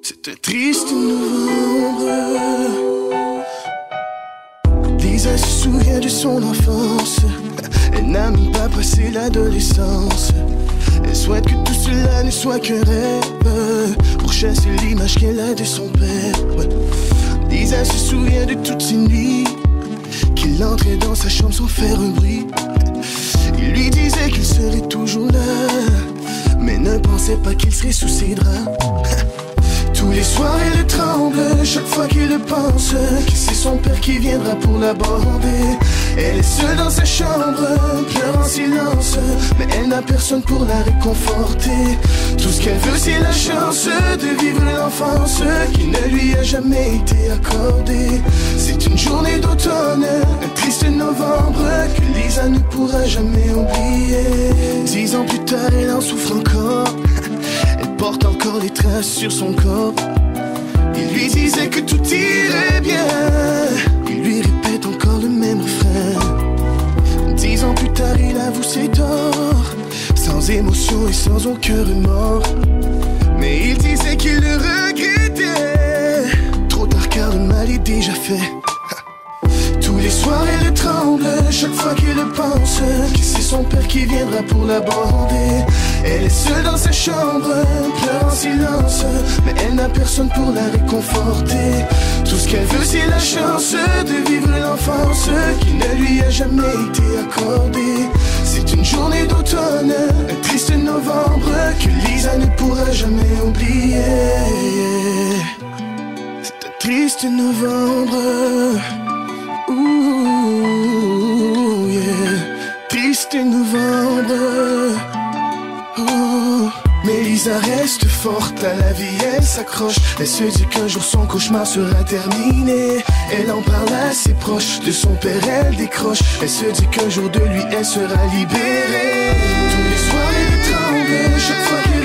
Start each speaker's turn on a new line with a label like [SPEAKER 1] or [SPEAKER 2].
[SPEAKER 1] C'est un triste novembre. Lisa se souvient de son enfance. Elle n'a même pas passé l'adolescence. Elle souhaite que tout cela ne soit qu'un rêve, pour chasser l'image qu'elle a de son père. Lisa se souvient de toutes ces nuits qu'il entrait dans sa chambre sans faire un bruit. Il lui disait qu'il serait toujours là, mais ne pensait pas qu'il serait sous ses draps. Tous les soirs elle tremble chaque fois qu'il le pense, que c'est son père qui viendra pour l'aborder. Elle est seule dans sa chambre, pleure en silence, mais elle n'a personne pour la réconforter. Tout ce qu'elle veut c'est la chance de vivre l'enfance qui ne lui a jamais été accordée. C'est une journée d'automne, un triste novembre que Lisa ne pourra jamais oublier. 10 ans plus tard elle en souffre encore. Elle porte encore les traces sur son corps. Il lui disait que tout irait bien. Il lui répète encore le même refrain. 10 ans plus tard il avoue ses torts, sans émotion et sans aucun remords. Mais il disait qu'il le regrettait, trop tard car le mal est déjà fait. Tous les soirs elle tremble chaque fois qu'il le pense, que c'est son père qui viendra pour l'aborder. Elle est seule dans sa chambre, pleure en silence, mais elle n'a personne pour la réconforter. Tout ce qu'elle veut c'est la chance de vivre l'enfance qui ne lui a jamais été accordée. C'est une journée d'automne, un triste novembre que Lisa ne pourra jamais oublier. C'est un triste novembre. Ouh, yeah. Triste novembre. Oh. Mais Lisa reste forte, à la vie elle s'accroche. Elle se dit qu'un jour son cauchemar sera terminé. Elle en parle à ses proches, de son père elle décroche. Elle se dit qu'un jour de lui elle sera libérée. Tous les soirs elle tremble chaque fois qu'elle